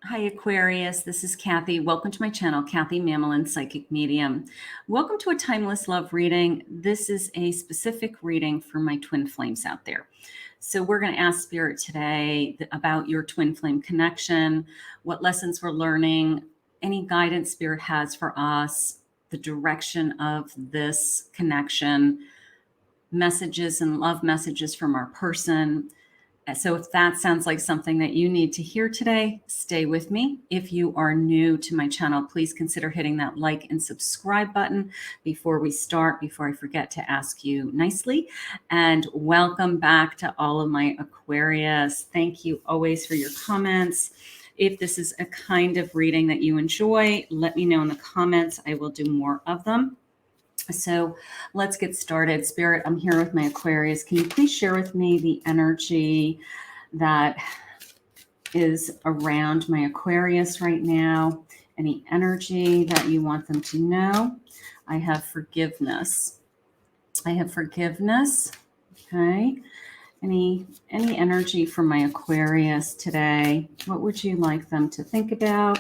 Hi, Aquarius. This is Kathy. Welcome to my channel, Kathy Mamolen, Psychic Medium. Welcome to a Timeless Love reading. This is a specific reading for my twin flames out there. So we're going to ask Spirit today about your twin flame connection, what lessons we're learning, any guidance Spirit has for us, the direction of this connection, messages and love messages from our person. So if that sounds like something that you need to hear today, stay with me. If you are new to my channel, please consider hitting that like and subscribe button before we start, before I forget to ask you nicely. And welcome back to all of my Aquarius. Thank you always for your comments. If this is a kind of reading that you enjoy, let me know in the comments. I will do more of them. So let's get started. Spirit, I'm here with my Aquarius. Can you please share with me the energy that is around my Aquarius right now? Any energy that you want them to know? I have forgiveness. I have forgiveness. Okay. Any energy from my Aquarius today? What would you like them to think about?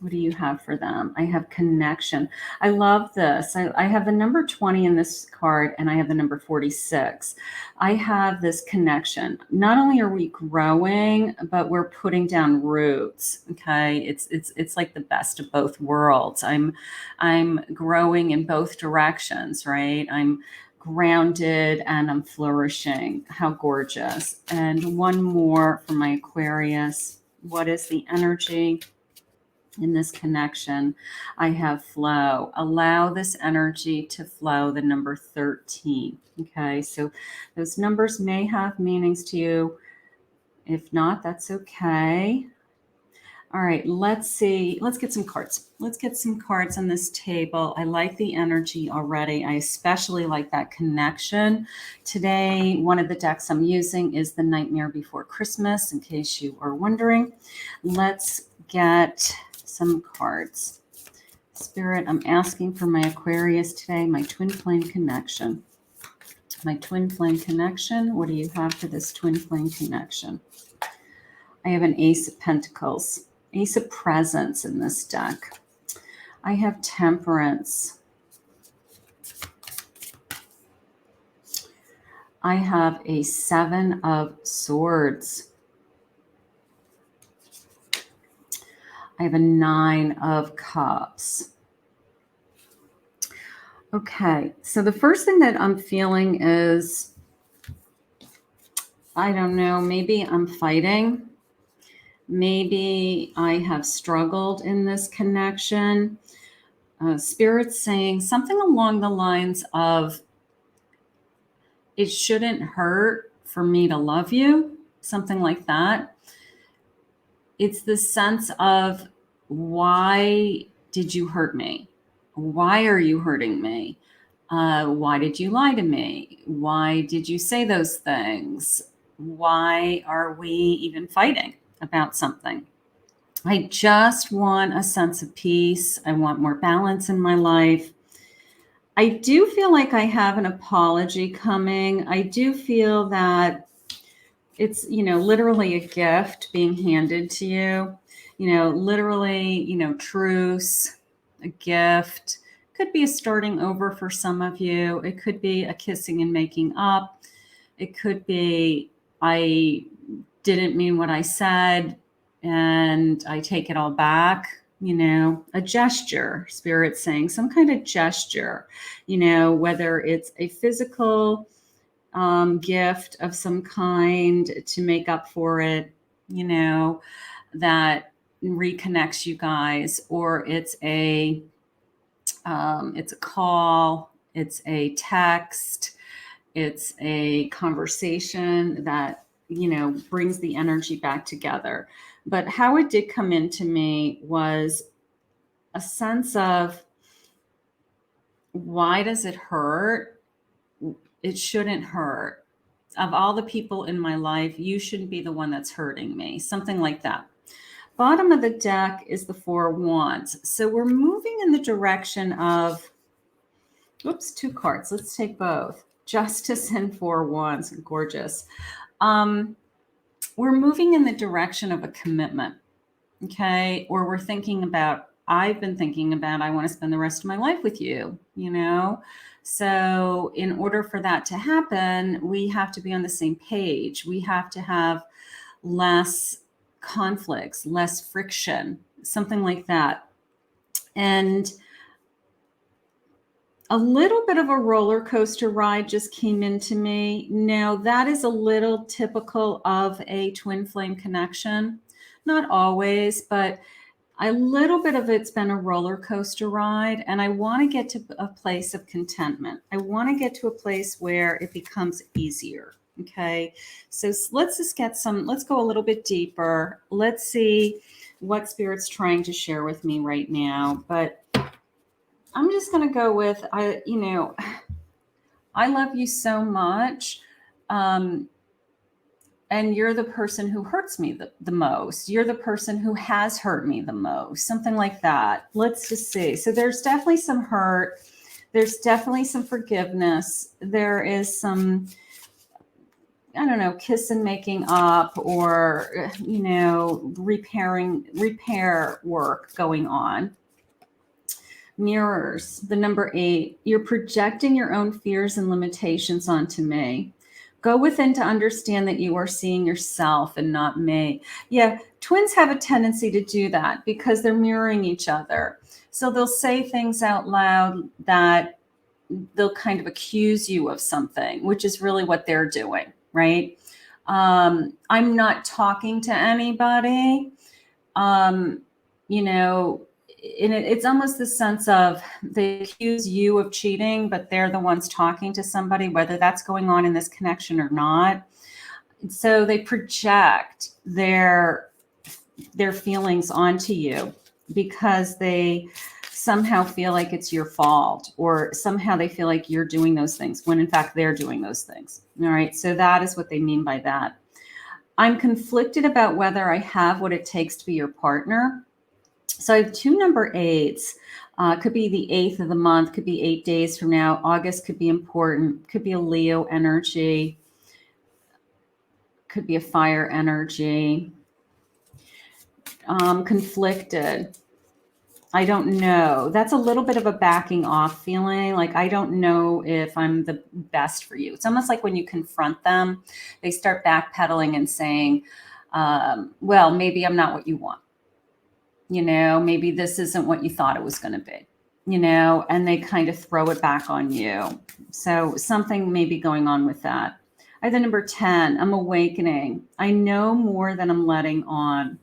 What do you have for them? I have connection. I love this. I have the number 20 in this card, and I have the number 46. I have this connection. Not only are we growing, but we're putting down roots. Okay, it's like the best of both worlds. I'm growing in both directions, right? I'm grounded and I'm flourishing. How gorgeous. And one more for my Aquarius. What is the energy in this connection? I have flow. Allow this energy to flow, the number 13. Okay, so those numbers may have meanings to you. If not, that's okay. All right, let's see. Let's get some cards. Let's get some cards on this table. I like the energy already. I especially like that connection. Today, one of the decks I'm using is the Nightmare Before Christmas, in case you are wondering. Let's get some cards. Spirit, I'm asking for my Aquarius today, my twin flame connection. My twin flame connection. What do you have for this twin flame connection? I have an Ace of Pentacles, Ace of Presence in this deck. I have Temperance. I have a Seven of Swords. I have a Nine of Cups. Okay, so the first thing that I'm feeling is, I don't know, maybe I'm fighting. Maybe I have struggled in this connection. Spirit's saying something along the lines of, it shouldn't hurt for me to love you, something like that. It's the sense of, why did you hurt me? Why are you hurting me? Why did you lie to me? Why did you say those things? Why are we even fighting about something? I just want a sense of peace. I want more balance in my life. I do feel like I have an apology coming. I do feel that it's, literally a gift being handed to you, literally, truce, a gift. Could be a starting over for some of you. It could be a kissing and making up. It could be, I didn't mean what I said and I take it all back. A gesture, Spirit saying some kind of gesture, whether it's a physical gift of some kind to make up for it, that reconnects you guys, or it's a call, it's a text, it's a conversation that, brings the energy back together. But how it did come into me was a sense of, why does it hurt? It shouldn't hurt. Of all the people in my life, you shouldn't be the one that's hurting me. Something like that. Bottom of the deck is the Four of Wands. So we're moving in the direction of, oops, two cards. Let's take both. Justice and Four of Wands. Gorgeous. we're moving in the direction of a commitment. Okay. Or we're thinking about, I've been thinking about, I want to spend the rest of my life with you, you know? So in order for that to happen, we have to be on the same page. We have to have less conflicts, less friction, something like that. And a little bit of a roller coaster ride just came into me. Now, that is a little typical of a twin flame connection. Not always, but a little bit of it's been a roller coaster ride, and I want to get to a place of contentment. I want to get to a place where it becomes easier. Okay. So let's just let's go a little bit deeper. Let's see what Spirit's trying to share with me right now. But I'm just going to go with, I love you so much. And you're the person who hurts me the most. You're the person who has hurt me the most, something like that. Let's just see. So there's definitely some hurt. There's definitely some forgiveness. There is some, I don't know, kiss and making up, or, repair work going on. Mirrors, the number 8, you're projecting your own fears and limitations onto me. Go within to understand that you are seeing yourself and not me. Yeah, twins have a tendency to do that because they're mirroring each other. So they'll say things out loud that they'll kind of accuse you of something, which is really what they're doing, right? I'm not talking to anybody. It's almost the sense of they accuse you of cheating, but they're the ones talking to somebody, whether that's going on in this connection or not. So they project their feelings onto you because they somehow feel like it's your fault, or somehow they feel like you're doing those things when in fact they're doing those things. All right. So that is what they mean by that. I'm conflicted about whether I have what it takes to be your partner. So I have 2 number 8s. Could be the 8th of the month, could be 8 days from now. August could be important, could be a Leo energy, could be a fire energy. Conflicted. I don't know. That's a little bit of a backing off feeling. Like, I don't know if I'm the best for you. It's almost like when you confront them, they start backpedaling and saying, well, maybe I'm not what you want. Maybe this isn't what you thought it was going to be, and they kind of throw it back on you. So something may be going on with that. I have the number 10. I'm awakening. I know more than I'm letting on.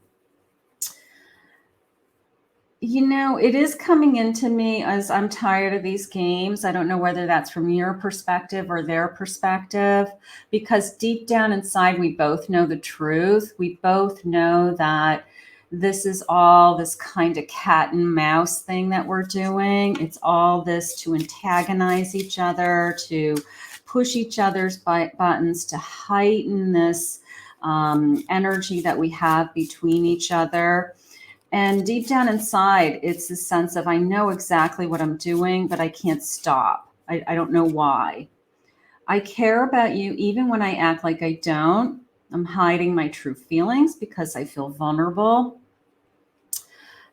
It is coming into me as I'm tired of these games. I don't know whether that's from your perspective or their perspective, because deep down inside, we both know the truth. We both know that this is all this kind of cat and mouse thing that we're doing. It's all this to antagonize each other, to push each other's buttons, to heighten this energy that we have between each other. And deep down inside, it's the sense of, I know exactly what I'm doing, but I can't stop. I don't know why. I care about you even when I act like I don't. I'm hiding my true feelings because I feel vulnerable.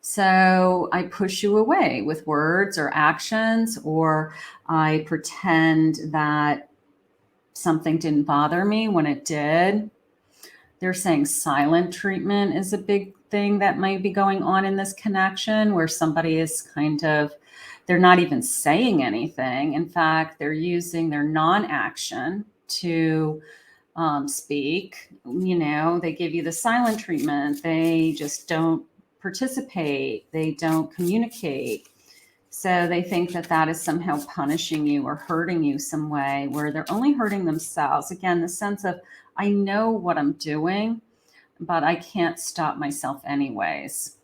So I push you away with words or actions, or I pretend that something didn't bother me when it did. They're saying silent treatment is a big thing that might be going on in this connection, where somebody is they're not even saying anything. In fact, they're using their non-action to speak. They give you the silent treatment. They just don't participate. They don't communicate. So they think that that is somehow punishing you or hurting you some way, where they're only hurting themselves. Again, the sense of, I know what I'm doing, but I can't stop myself anyways.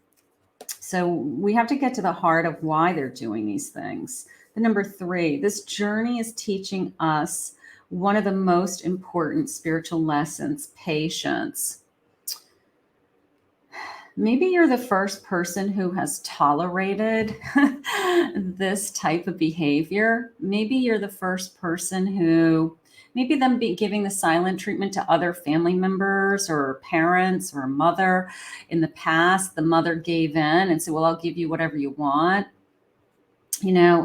So we have to get to the heart of why they're doing these things. The number 3, this journey is teaching us one of the most important spiritual lessons: patience. Maybe you're the first person who has tolerated this type of behavior. Maybe you're the first person who maybe them giving the silent treatment to other family members or parents or a mother. In the past, the mother gave in and said, well, I'll give you whatever you want.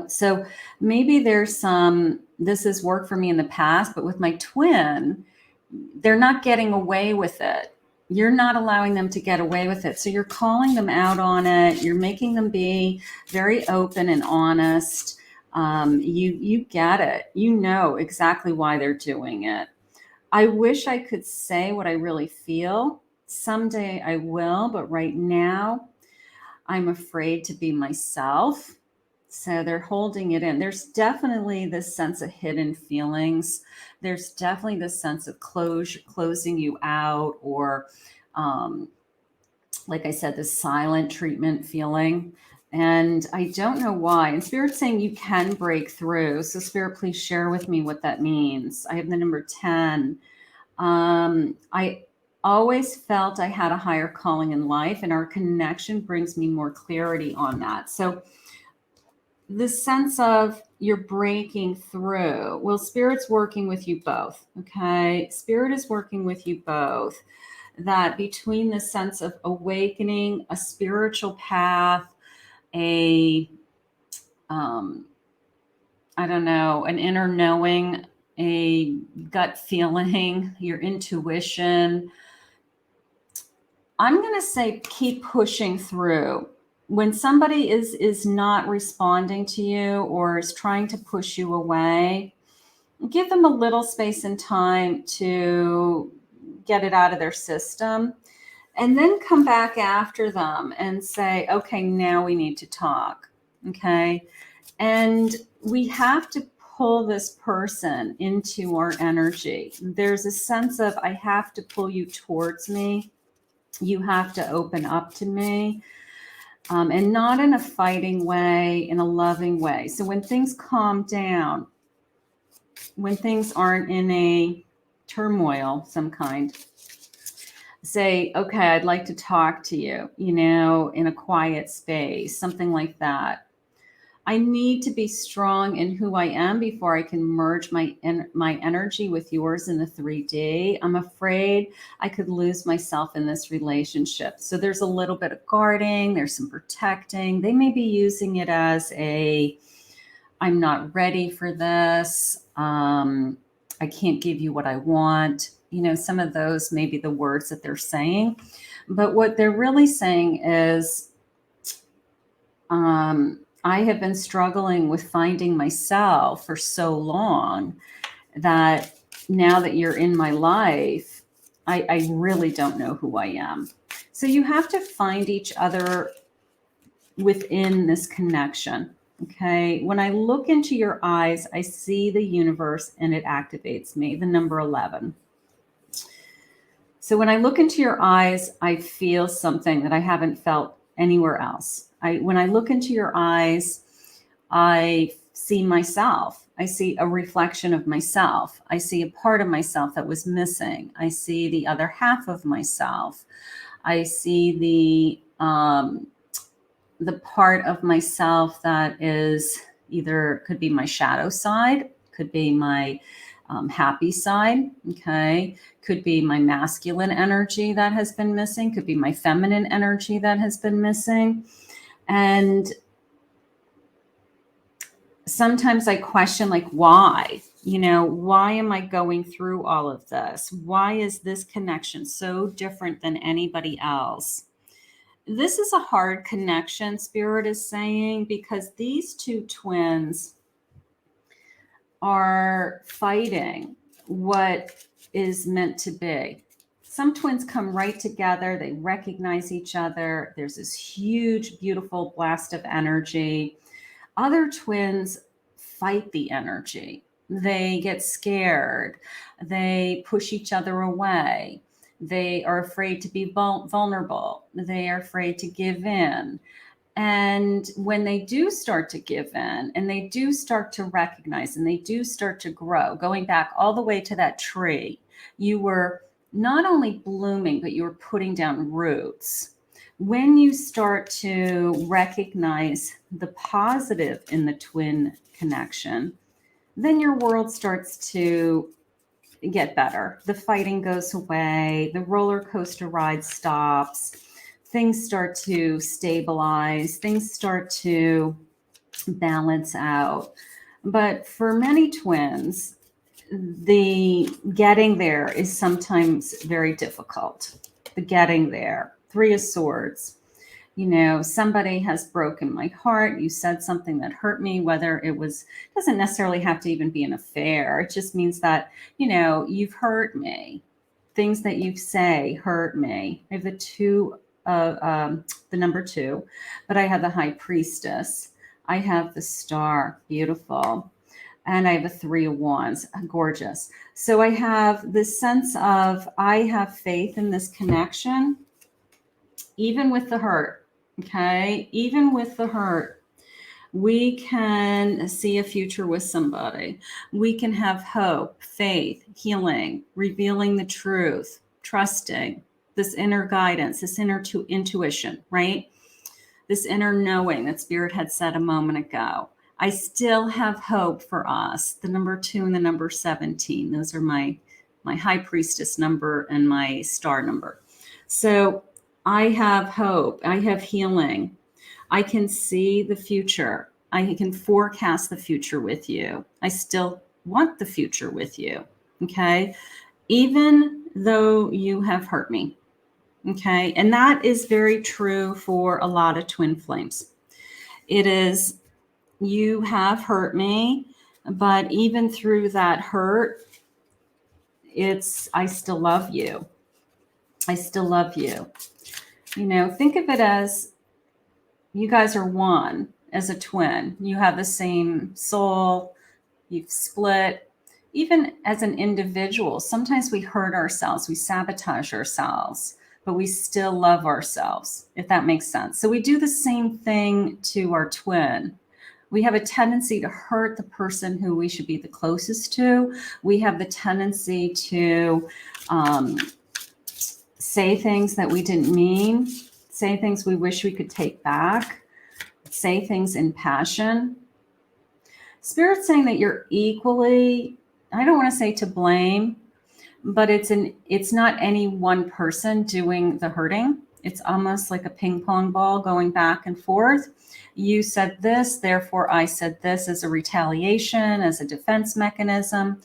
So maybe there's this has worked for me in the past, but with my twin, they're not getting away with it. You're not allowing them to get away with it. So you're calling them out on it. You're making them be very open and honest. You get it. You know exactly why they're doing it. I wish I could say what I really feel. Someday I will, but right now I'm afraid to be myself. So they're holding it in. There's definitely this sense of hidden feelings. There's definitely this sense of closing you out, or like I said, the silent treatment feeling. And I don't know why. And Spirit's saying you can break through. So Spirit, please share with me what that means. I have the number 10. I always felt I had a higher calling in life, and our connection brings me more clarity on that. So the sense of you're breaking through. Well, Spirit's working with you both. Okay. Spirit is working with you both. That between the sense of awakening, a spiritual path, I don't know, an inner knowing, a gut feeling, your intuition. I'm going to say keep pushing through. When somebody is not responding to you or is trying to push you away, give them a little space and time to get it out of their system, and then come back after them and say, okay, now we need to talk. Okay. And we have to pull this person into our energy. There's a sense of, I have to pull you towards me. You have to open up to me. And not in a fighting way, in a loving way. So when things calm down, when things aren't in a turmoil, some kind, say, okay, I'd like to talk to you, in a quiet space, something like that. I need to be strong in who I am before I can merge my energy with yours in the 3D. I'm afraid I could lose myself in this relationship. So there's a little bit of guarding, there's some protecting. They may be using it as I'm not ready for this. I can't give you what I want. Some of those may be the words that they're saying. But what they're really saying is, I have been struggling with finding myself for so long that now that you're in my life, I really don't know who I am. So you have to find each other within this connection. Okay. When I look into your eyes, I see the universe and it activates me, the number 11. So when I look into your eyes, I feel something that I haven't felt anywhere else. When I look into your eyes, I see myself. I see a reflection of myself. I see a part of myself that was missing. I see the other half of myself. I see the part of myself that is could be my shadow side, could be my happy side, okay? Could be my masculine energy that has been missing, could be my feminine energy that has been missing. And sometimes I question, why? Why am I going through all of this? Why is this connection so different than anybody else? This is a hard connection, Spirit is saying, because these two twins are fighting what is meant to be. Some twins come right together. They recognize each other. There's this huge, beautiful blast of energy. Other twins fight the energy. They get scared. They push each other away. They are afraid to be vulnerable. They are afraid to give in. And when they do start to give in and they do start to recognize and they do start to grow, going back all the way to that tree, you were not only blooming, but you were putting down roots. When you start to recognize the positive in the twin connection, then your world starts to get better. The fighting goes away. The roller coaster ride stops. Things start to stabilize. Things start to balance out. But for many twins, the getting there is sometimes very difficult. The getting there. Three of Swords. You know, somebody has broken my heart. You said something that hurt me, whether it was, doesn't necessarily have to even be an affair. It just means that, you know, you've hurt me. Things that you say hurt me. I have the number 2, but I have the High Priestess. I have the Star, beautiful. And I have a 3 of Wands, gorgeous. So I have this sense of, I have faith in this connection, even with the hurt. Okay, even with the hurt, we can see a future with somebody. We can have hope, faith, healing, revealing the truth, trusting, this inner guidance, this inner intuition, right? This inner knowing that Spirit had said a moment ago. I still have hope for us. The number 2 and the number 17. Those are my High Priestess number and my Star number. So I have hope. I have healing. I can see the future. I can forecast the future with you. I still want the future with you. Okay. Even though you have hurt me. Okay. And that is very true for a lot of twin flames. It is, you have hurt me, but even through that hurt, I still love you. I still love you. You know, think of it as you guys are one as a twin. You have the same soul. You've split. Even as an individual, sometimes we hurt ourselves. We sabotage ourselves, but we still love ourselves, if that makes sense. So we do the same thing to our twin. We have a tendency to hurt the person who we should be the closest to. We have the tendency to say things that we didn't mean, say things we wish we could take back, say things in passion. Spirit's saying that you're equally, I don't want to say to blame, but it's not any one person doing the hurting. It's almost like a ping pong ball going back and forth. You said this, therefore I said this as a retaliation, as a defense mechanism.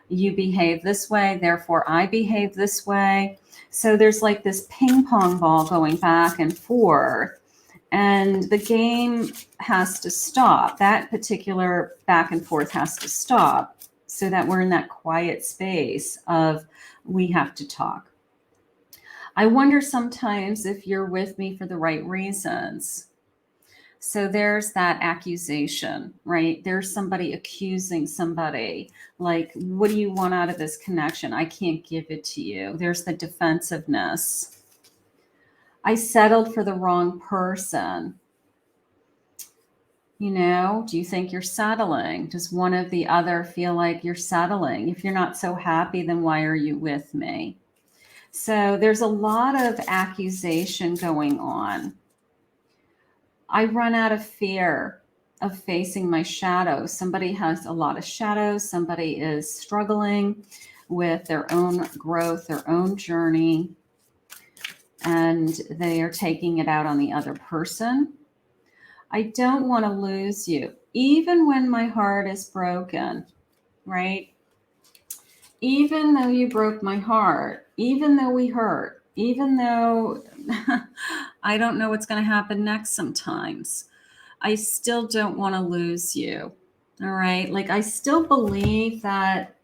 You behave this way, therefore I behave this way. So there's like this ping pong ball going back and forth, and the game has to stop. That particular back and forth has to stop so that we're in that quiet space of we have to talk. I wonder sometimes if you're with me for the right reasons. So there's that accusation, right? There's somebody accusing somebody. Like, what do you want out of this connection? I can't give it to you. There's the defensiveness. I settled for the wrong person. You know, do you think you're settling? Does one of the other feel like you're settling? If you're not so happy, then why are you with me? So there's a lot of accusation going on. I run out of fear of facing my shadows. Somebody has a lot of shadows. Somebody is struggling with their own growth, their own journey, and they are taking it out on the other person. I don't want to lose you, even when my heart is broken, right? Even though you broke my heart, even though we hurt, even though I don't know what's going to happen next sometimes, I still don't want to lose you. All right. Like, I still believe that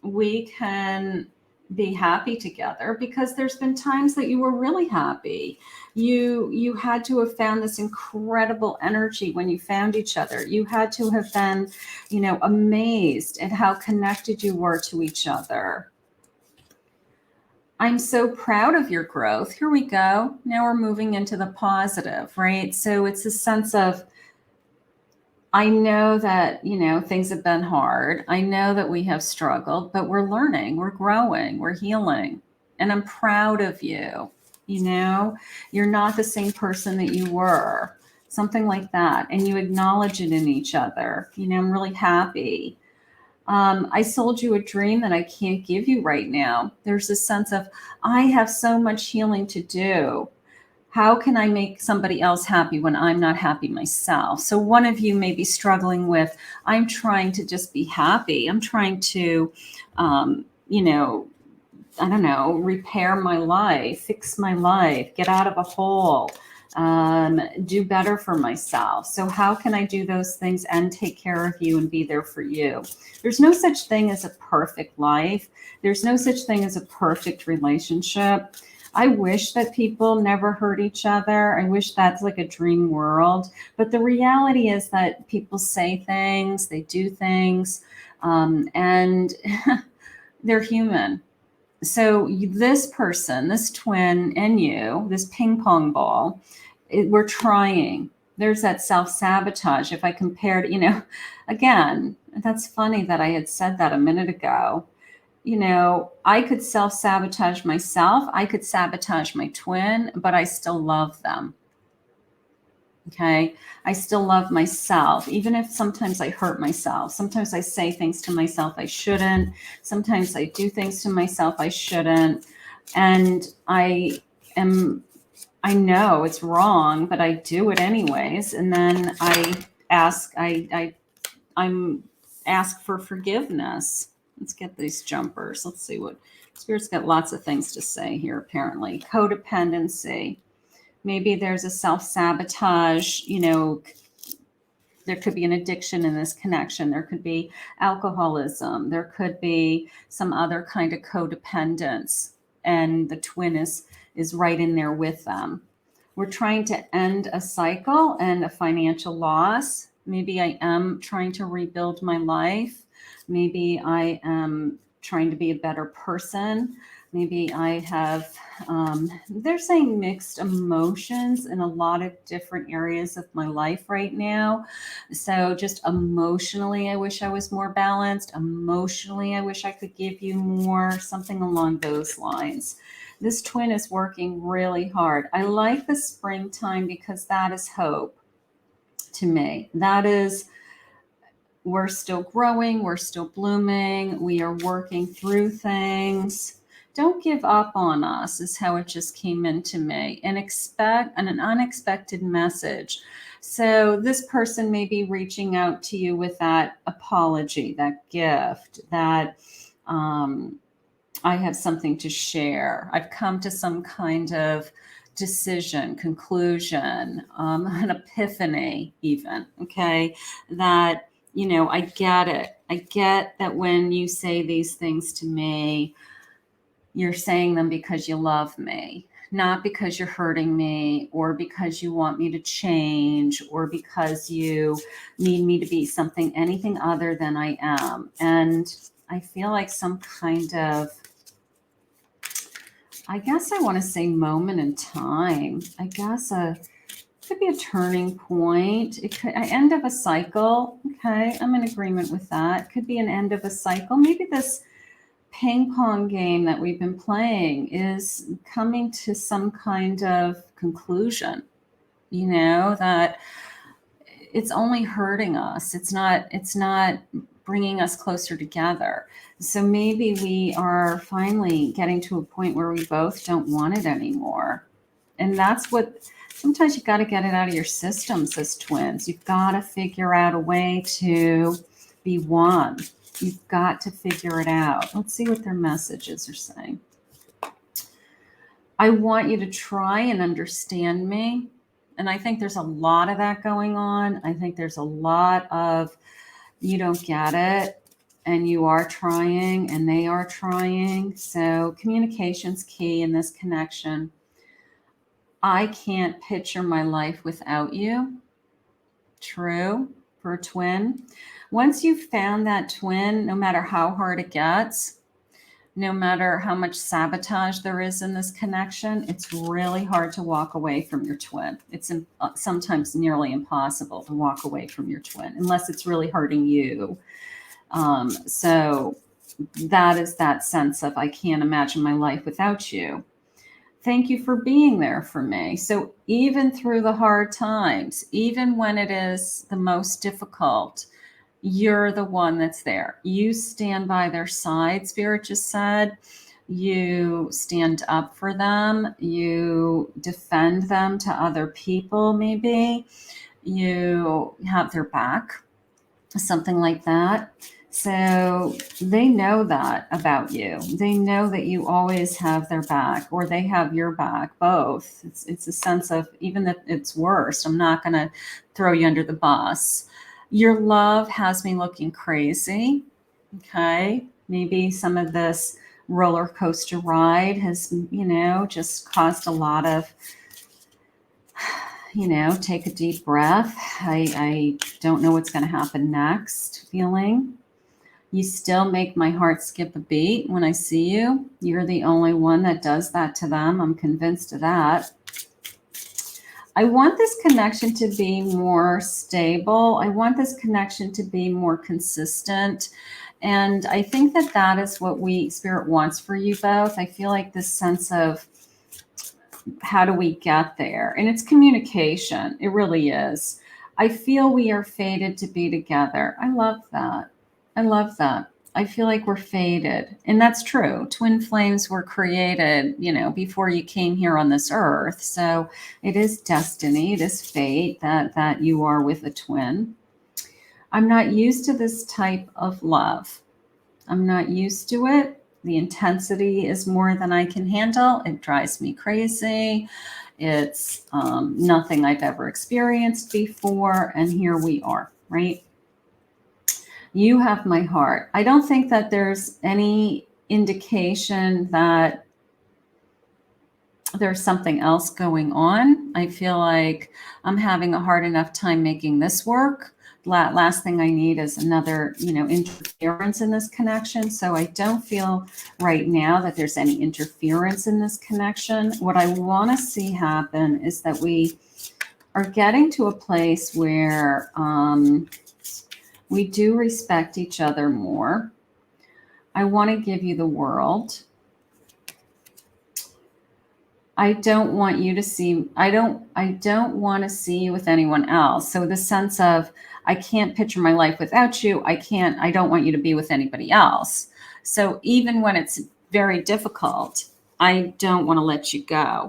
we can be happy together, because there's been times that you were really happy. You had to have found this incredible energy when you found each other. You had to have been, you know, amazed at how connected you were to each other. I'm so proud of your growth. Here we go. Now we're moving into the positive, right? So it's a sense of, I know that, you know, things have been hard. I know that we have struggled, but we're learning, we're growing, we're healing. And I'm proud of you. You know, you're not the same person that you were, something like that. And you acknowledge it in each other. You know, I'm really happy. I sold you a dream that I can't give you right now. There's a sense of, I have so much healing to do. How can I make somebody else happy when I'm not happy myself? So one of you may be struggling with, I'm trying to just be happy. I'm trying to, you know, I don't know, repair my life, fix my life, get out of a hole, do better for myself. So how can I do those things and take care of you and be there for you? There's no such thing as a perfect life. There's no such thing as a perfect relationship. I wish that people never hurt each other. I wish that's like a dream world. But the reality is that people say things, they do things, and they're human. So this person, this twin and you, this ping pong ball, we're trying. There's that self-sabotage. If I compared, again, that's funny that I had said that a minute ago. I could self-sabotage myself. I could sabotage my twin, but I still love them. Okay. I still love myself, even if sometimes I hurt myself. Sometimes I say things to myself I shouldn't. Sometimes I do things to myself I shouldn't. And I know it's wrong, but I do it anyways. And then I'm ask for forgiveness. Let's get these jumpers. Let's see what Spirit's got. Lots of things to say here, apparently. Codependency. Maybe there's a self-sabotage, there could be an addiction in this connection. There could be alcoholism. There could be some other kind of codependence. And the twin is right in there with them. We're trying to end a cycle and a financial loss. Maybe I am trying to rebuild my life. Maybe I am trying to be a better person. Maybe I have, they're saying mixed emotions in a lot of different areas of my life right now. So just emotionally, I wish I was more balanced. Emotionally, I wish I could give you more, something along those lines. This twin is working really hard. I like the springtime because that is hope to me. That is, we're still growing, we're still blooming, we are working through things. Don't give up on us, is how it just came into me. And expect an unexpected message. So this person may be reaching out to you with that apology, that gift, that I have something to share. I've come to some kind of decision, conclusion, an epiphany, even. Okay. That, I get it. I get that when you say these things to me, you're saying them because you love me, not because you're hurting me or because you want me to change or because you need me to be anything other than I am. And I feel like some kind of, I guess I want to say moment in time. I guess could be a turning point. It could an end of a cycle. Okay, I'm in agreement with that. Could be an end of a cycle. Maybe this ping pong game that we've been playing is coming to some kind of conclusion. That it's only hurting us. It's not bringing us closer together. So maybe we are finally getting to a point where we both don't want it anymore. And that's what, sometimes you've got to get it out of your systems as twins. You've got to figure out a way to be one. You've got to figure it out. Let's see what their messages are saying. I want you to try and understand me. And I think there's a lot of that going on. I think there's a lot of, you don't get it, and you are trying, and they are trying. So communication's key in this connection. I can't picture my life without you. True for a twin. Once you've found that twin, no matter how hard it gets, no matter how much sabotage there is in this connection, it's really hard to walk away from your twin. It's sometimes nearly impossible to walk away from your twin, unless it's really hurting you. So that is that sense of, I can't imagine my life without you. Thank you for being there for me. So even through the hard times, even when it is the most difficult, You're the one that's there. You stand by their side, Spirit just said. You stand up for them. You defend them to other people, maybe. You have their back, something like that. So they know that about you. They know that you always have their back, or they have your back, both. It's a sense of, even if it's worse, I'm not going to throw you under the bus. Your love has me looking crazy. Okay. Maybe some of this roller coaster ride has, just caused a lot of, take a deep breath. I don't know what's going to happen next feeling. You still make my heart skip a beat when I see you. You're the only one that does that to them. I'm convinced of that. I want this connection to be more stable. I want this connection to be more consistent. And I think that that is what Spirit wants for you both. I feel like this sense of, how do we get there? And it's communication. It really is. I feel we are fated to be together. I love that. I love that. I feel like we're fated. And that's true. Twin flames were created, before you came here on this earth. So it is destiny. It is fate that you are with a twin. I'm not used to this type of love. I'm not used to it. The intensity is more than I can handle. It drives me crazy. It's nothing I've ever experienced before. And here we are, right? You have my heart. I don't think that there's any indication that there's something else going on. I feel like I'm having a hard enough time making this work. Last thing I need is another, interference in this connection. So I don't feel right now that there's any interference in this connection. What I want to see happen is that we are getting to a place where we do respect each other more. I want to give you the world. I don't want you to see, I don't want to see you with anyone else. So the sense of, I can't picture my life without you. I don't want you to be with anybody else. So even when it's very difficult, I don't want to let you go.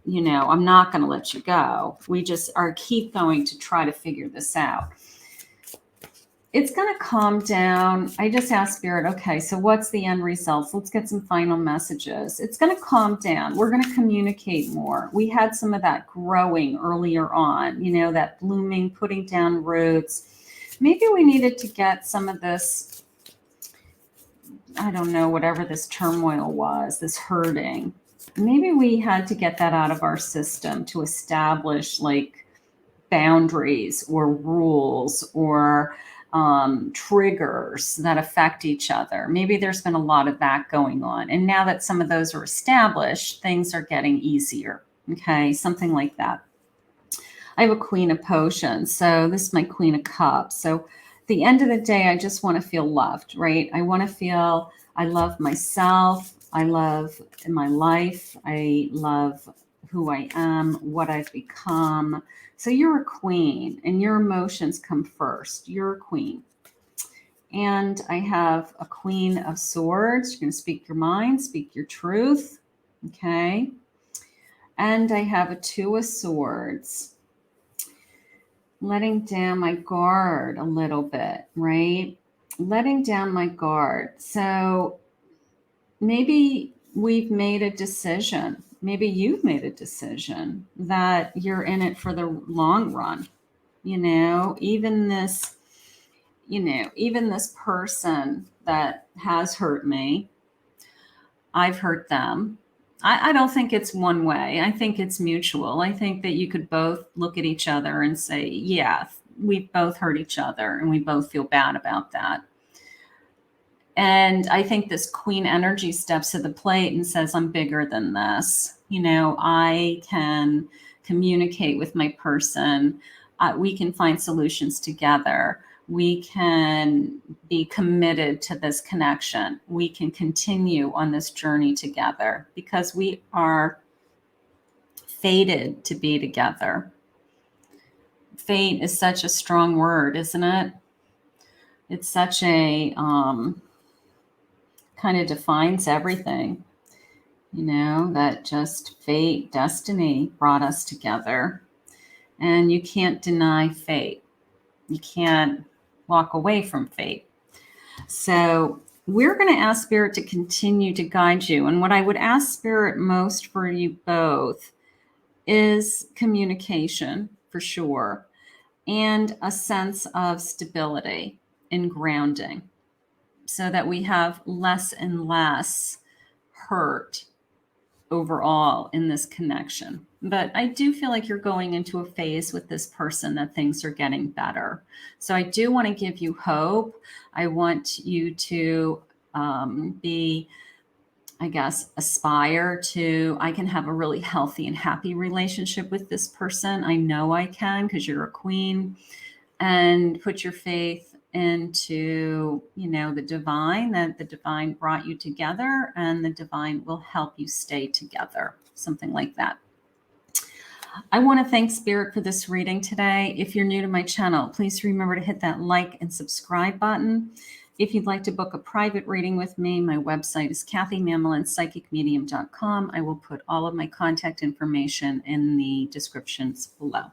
I'm not going to let you go. We just keep going to try to figure this out. It's going to calm down. I just asked Spirit, okay, so what's the end results? Let's get some final messages. It's going to calm down. We're going to communicate more. We had some of that growing earlier on, that blooming, putting down roots. Maybe we needed to get some of this, I don't know, whatever this turmoil was, this hurting. Maybe we had to get that out of our system to establish like boundaries or rules or triggers that affect each other. Maybe there's been a lot of that going on. And now that some of those are established, things are getting easier. Okay, something like that. I have a Queen of Potions. So this is my Queen of Cups. So at the end of the day, I just want to feel loved, right? I want to feel I love myself. I love my life. I love who I am, what I've become. So you're a queen and your emotions come first. You're a queen. And I have a Queen of Swords. You're going to speak your mind, speak your truth. Okay. And I have a Two of Swords. Letting down my guard a little bit, right? Letting down my guard. So maybe we've made a decision. Maybe you've made a decision that you're in it for the long run. Even this person that has hurt me, I've hurt them. I don't think it's one way. I think it's mutual. I think that you could both look at each other and say, yeah, we both hurt each other and we both feel bad about that. And I think this queen energy steps to the plate and says, I'm bigger than this. I can communicate with my person. We can find solutions together. We can be committed to this connection. We can continue on this journey together because we are fated to be together. Fate is such a strong word, isn't it? It's such a kind of defines everything, that just fate, destiny brought us together. And you can't deny fate. You can't walk away from fate. So we're going to ask Spirit to continue to guide you. And what I would ask Spirit most for you both is communication, for sure, and a sense of stability and grounding, so that we have less and less hurt overall in this connection. But I do feel like you're going into a phase with this person that things are getting better. So I do want to give you hope. I want you to be, I guess, aspire to, I can have a really healthy and happy relationship with this person. I know I can, because you're a queen. And put your faith into, the divine, that the divine brought you together and the divine will help you stay together. Something like that. I want to thank Spirit for this reading today. If you're new to my channel, please remember to hit that like and subscribe button. If you'd like to book a private reading with me, my website is KathyMamolenPsychicMedium.com. I will put all of my contact information in the descriptions below.